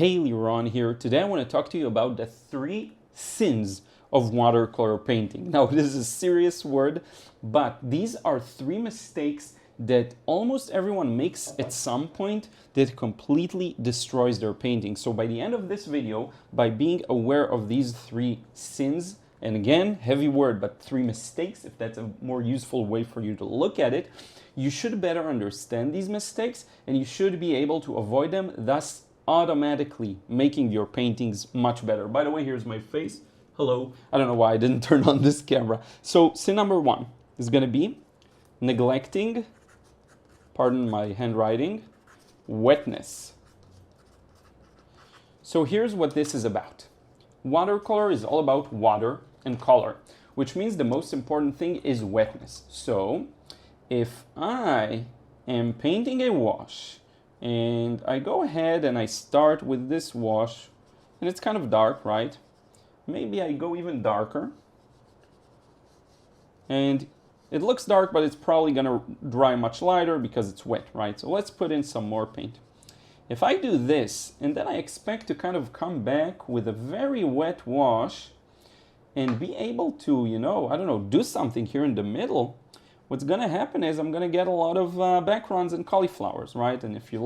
Hey, Liron here. Today I want to talk to you about the 3 sins of watercolor painting. Now, this is a serious word, but these are 3 mistakes that almost everyone makes at some point that completely destroys their painting. So by the end of this video, by being aware of these 3 sins, and again, heavy word, but 3 mistakes, if that's a more useful way for you to look at it, you should better understand these mistakes and you should be able to avoid them, thus automatically making your paintings much better. By the way, here's my face. Hello. I don't know why I didn't turn on this camera. So sin number 1 is going to be neglecting, pardon my handwriting, wetness. So here's what this is about. Watercolor is all about water and color, which means the most important thing is wetness. So if I am painting a wash and I go ahead and I start with this wash, and it's kind of dark, right? Maybe I go even darker. And it looks dark, but it's probably gonna dry much lighter because it's wet, right? So let's put in some more paint. If I do this, and then I expect to kind of come back with a very wet wash and be able to, I don't know, do something here in the middle, what's going to happen is I'm going to get a lot of backgrounds and cauliflowers, right? And if you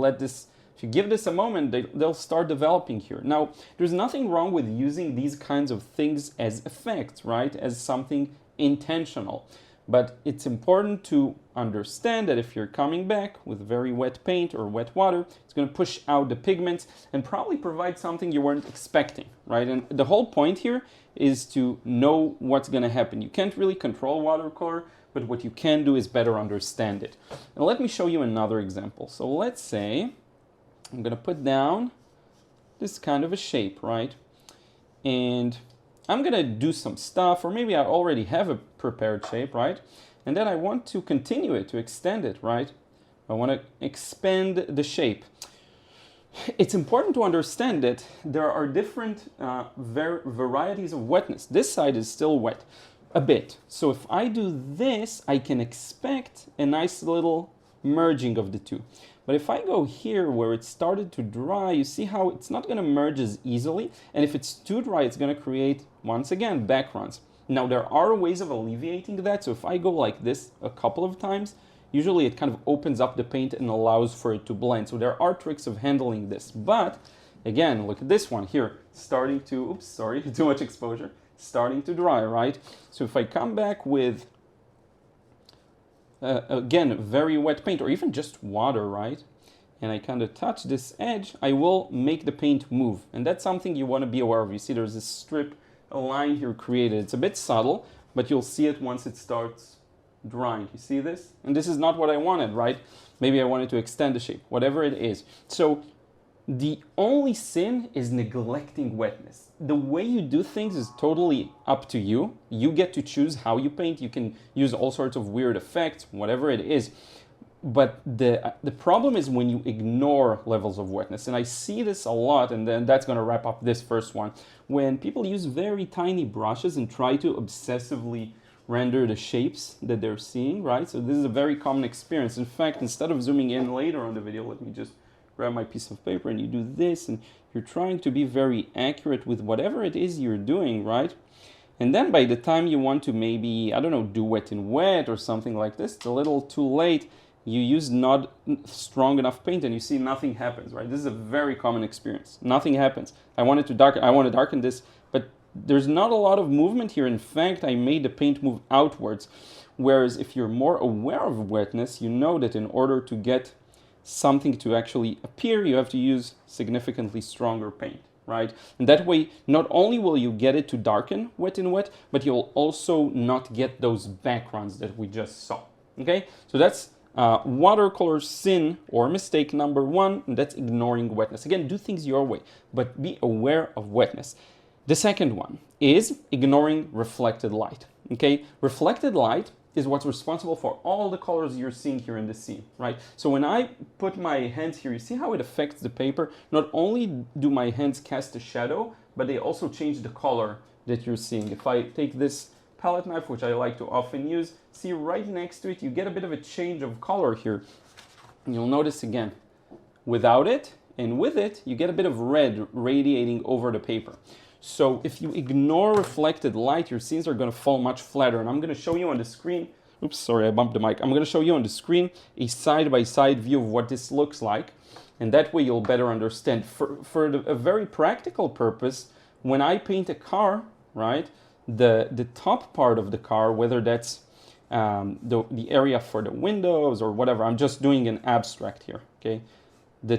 give this a moment, they'll start developing here. Now, there's nothing wrong with using these kinds of things as effects, right? As something intentional. But it's important to understand that if you're coming back with very wet paint or wet water, it's going to push out the pigments and probably provide something you weren't expecting, right? And the whole point here is to know what's going to happen. You can't really control watercolor, but what you can do is better understand it. And let me show you another example. So let's say I'm going to put down this kind of a shape, right? And I'm going to do some stuff, or maybe I already have a prepared shape, right? And then I want to continue it, to extend it, right? I want to expand the shape. It's important to understand that there are different varieties of wetness. This side is still wet a bit. So if I do this, I can expect a nice little merging of the two. But if I go here where it started to dry, you see how it's not going to merge as easily. And if it's too dry, it's going to create, once again, backgrounds. Now, there are ways of alleviating that. So if I go like this a couple of times, usually it kind of opens up the paint and allows for it to blend. So there are tricks of handling this. But again, look at this one here, starting to, oops, sorry, too much exposure, starting to dry, right? So if I come back with again, very wet paint, or even just water, right? And I kind of touch this edge, I will make the paint move. And that's something you want to be aware of. You see there's this strip, a line here created. It's a bit subtle, but you'll see it once it starts drying. You see this? And this is not what I wanted, right? Maybe I wanted to extend the shape, whatever it is. So the only sin is neglecting wetness. The way you do things is totally up to you. You get to choose how you paint. You can use all sorts of weird effects, whatever it is. But the problem is when you ignore levels of wetness. And I see this a lot, and then that's going to wrap up this first one. When people use very tiny brushes and try to obsessively render the shapes that they're seeing, right? So this is a very common experience. In fact, instead of zooming in later on the video, let me just grab my piece of paper, and you do this, and you're trying to be very accurate with whatever it is you're doing, right? And then by the time you want to maybe, I don't know, do wet in wet or something like this, it's a little too late. You use not strong enough paint and you see nothing happens, right? This is a very common experience. Nothing happens. I want to darken this, but there's not a lot of movement here. In fact, I made the paint move outwards. Whereas if you're more aware of wetness, you know that in order to get something to actually appear, you have to use significantly stronger paint, right? And that way, not only will you get it to darken wet in wet, but you'll also not get those backgrounds that we just saw, okay? So that's watercolor sin or mistake number 1, and that's ignoring wetness. Again, do things your way, but be aware of wetness. The second one is ignoring reflected light, okay? Reflected light is what's responsible for all the colors you're seeing here in the scene, right? So when I put my hands here, you see how it affects the paper? Not only do my hands cast a shadow, but they also change the color that you're seeing. If I take this palette knife, which I like to often use, see right next to it, you get a bit of a change of color here. And you'll notice again, without it, and with it, you get a bit of red radiating over the paper. So if you ignore reflected light, your scenes are going to fall much flatter. And I'm going to show you on the screen, oops, sorry, I bumped the mic. I'm going to show you on the screen a side-by-side view of what this looks like. And that way you'll better understand. For a very practical purpose, when I paint a car, right, the top part of the car, whether that's the area for the windows or whatever, I'm just doing an abstract here, okay? The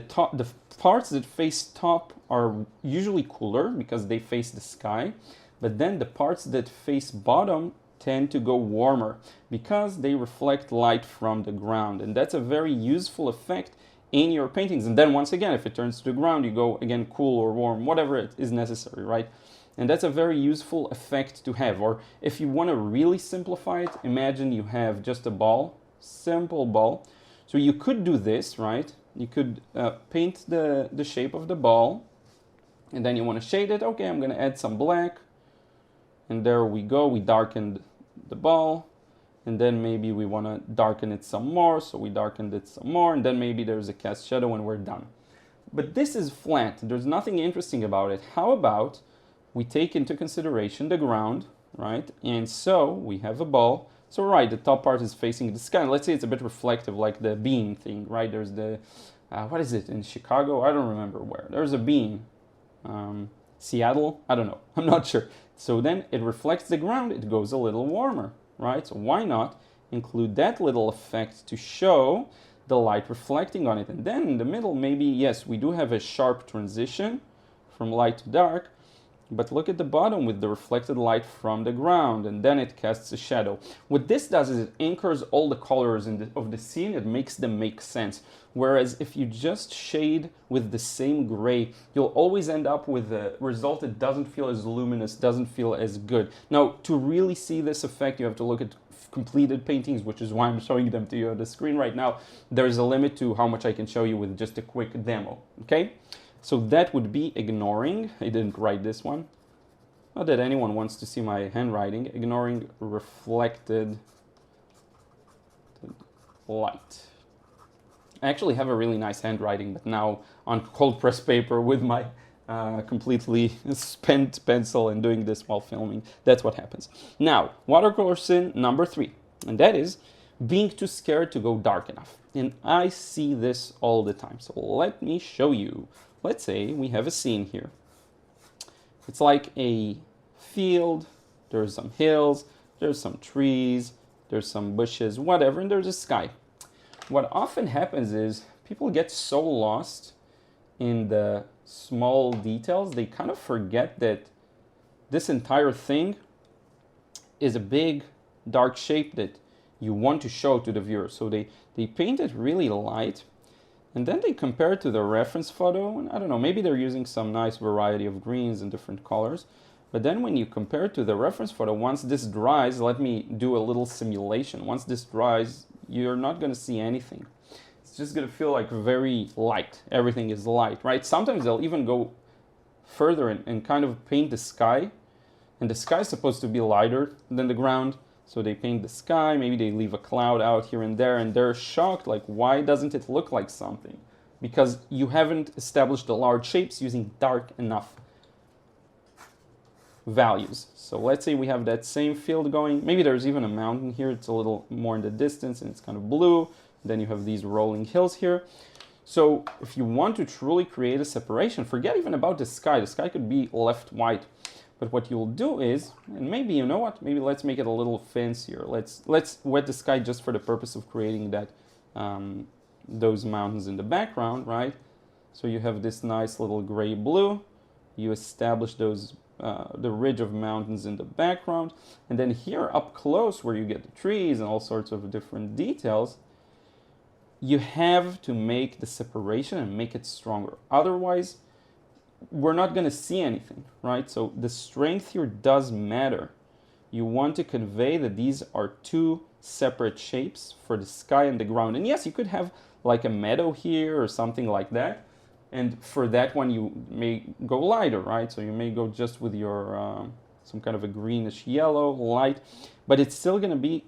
parts that face top are usually cooler because they face the sky, but then the parts that face bottom tend to go warmer because they reflect light from the ground, and that's a very useful effect in your paintings. And then once again, if it turns to the ground, you go again cool or warm, whatever it is necessary, right? And that's a very useful effect to have. Or if you want to really simplify it, imagine you have just a ball, simple ball. So you could do this, right? You could paint the shape of the ball, and then you want to shade it. Okay, I'm going to add some black, and there we go. We darkened the ball, and then maybe we want to darken it some more, so we darkened it some more, and then maybe there's a cast shadow and we're done. But this is flat. There's nothing interesting about it. How about we take into consideration the ground, right? And so we have a ball. So right, the top part is facing the sky. Let's say it's a bit reflective, like the beam thing, right? There's the, what is it, in Chicago? I don't remember where. There's a beam. Seattle? I don't know. I'm not sure. So then it reflects the ground. It goes a little warmer, right? So why not include that little effect to show the light reflecting on it? And then in the middle, maybe, yes, we do have a sharp transition from light to dark, but look at the bottom with the reflected light from the ground, and then it casts a shadow. What this does is it anchors all the colors of the scene. It makes them make sense. Whereas if you just shade with the same gray, you'll always end up with a result that doesn't feel as luminous, doesn't feel as good. Now, to really see this effect, you have to look at completed paintings, which is why I'm showing them to you on the screen right now. There's a limit to how much I can show you with just a quick demo, okay? So that would be ignoring, I didn't write this one, not that anyone wants to see my handwriting, ignoring reflected light. I actually have a really nice handwriting, but now on cold press paper with my completely spent pencil and doing this while filming, that's what happens. Now, watercolor sin number 3, and that is being too scared to go dark enough. And I see this all the time, so let me show you. Let's say we have a scene here. It's like a field, there's some hills, there's some trees, there's some bushes, whatever, and there's a sky. What often happens is people get so lost in the small details, they kind of forget that this entire thing is a big dark shape that you want to show to the viewer. So they paint it really light, and then they compare it to the reference photo, and I don't know, maybe they're using some nice variety of greens and different colors. But then when you compare it to the reference photo, once this dries, let me do a little simulation. Once this dries, you're not going to see anything. It's just going to feel like very light. Everything is light, right? Sometimes they'll even go further and kind of paint the sky. And the sky is supposed to be lighter than the ground. So they paint the sky, maybe they leave a cloud out here and there, and they're shocked, like, why doesn't it look like something? Because you haven't established the large shapes using dark enough values. So let's say we have that same field going, maybe there's even a mountain here, it's a little more in the distance and it's kind of blue, then you have these rolling hills here. So if you want to truly create a separation, forget even about the sky could be left white. But what you'll do is, and maybe, you know what, maybe let's make it a little fancier. Let's wet the sky just for the purpose of creating that, those mountains in the background, right? So you have this nice little gray blue. You establish those, the ridge of mountains in the background. And then here up close where you get the trees and all sorts of different details, you have to make the separation and make it stronger. Otherwise, we're not going to see anything, right? So the strength here does matter. You want to convey that these are two separate shapes for the sky and the ground. And yes, you could have like a meadow here or something like that. And for that one, you may go lighter, right? So you may go just with your some kind of a greenish yellow light, but it's still going to be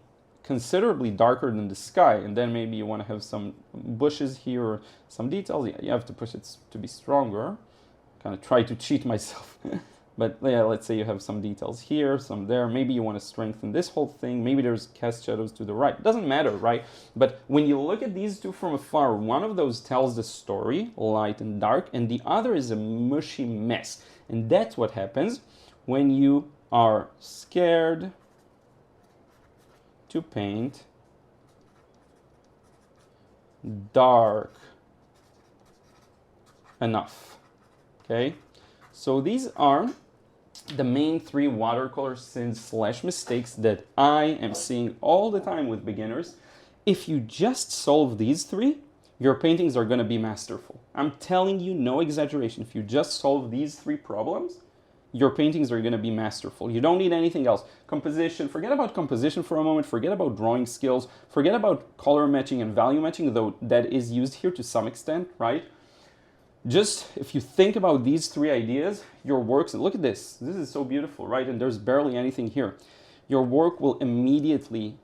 considerably darker than the sky, and then maybe you want to have some bushes here or some details. You have to push it to be stronger. Kind of try to cheat myself. But yeah, let's say you have some details here, some there. Maybe you want to strengthen this whole thing. Maybe there's cast shadows to the right. It doesn't matter, right? But when you look at these two from afar, one of those tells the story, light and dark, and the other is a mushy mess. And that's what happens when you are scared to paint dark enough. Okay? So these are the main 3 watercolor sins / mistakes that I am seeing all the time with beginners. If you just solve these 3, your paintings are going to be masterful. I'm telling you, no exaggeration. If you just solve these 3 problems, your paintings are going to be masterful. You don't need anything else. Composition, forget about composition for a moment, forget about drawing skills, forget about color matching and value matching, though that is used here to some extent, right? Just if you think about these 3 ideas, your works, and look at this. This is so beautiful, right? And there's barely anything here. Your work will immediately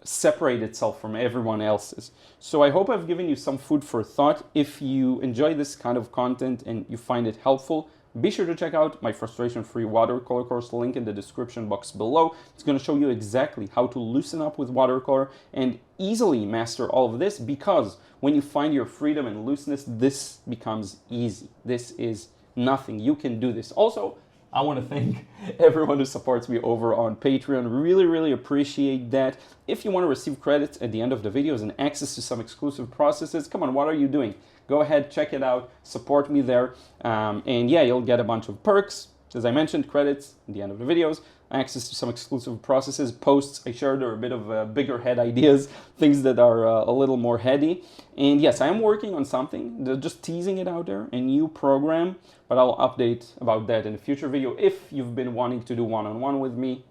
separate itself from everyone else's. So I hope I've given you some food for thought. If you enjoy this kind of content and you find it helpful, be sure to check out my frustration-free watercolor course, link in the description box below. It's going to show you exactly how to loosen up with watercolor and easily master all of this, because when you find your freedom and looseness, this becomes easy. This is nothing. You can do this. Also, I want to thank everyone who supports me over on Patreon. Really, really appreciate that. If you want to receive credits at the end of the videos and access to some exclusive processes, come on, what are you doing? Go ahead, check it out, support me there. And yeah, you'll get a bunch of perks. As I mentioned, credits at the end of the videos, access to some exclusive processes, posts I shared are a bit of bigger head ideas, things that are a little more heady. And yes, I am working on something, just teasing it out there, a new program, but I'll update about that in a future video. If you've been wanting to do one-on-one with me,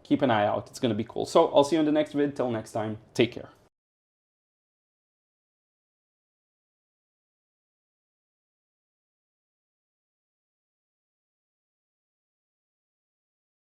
keep an eye out. It's going to be cool. So I'll see you in the next vid. Till next time, take care.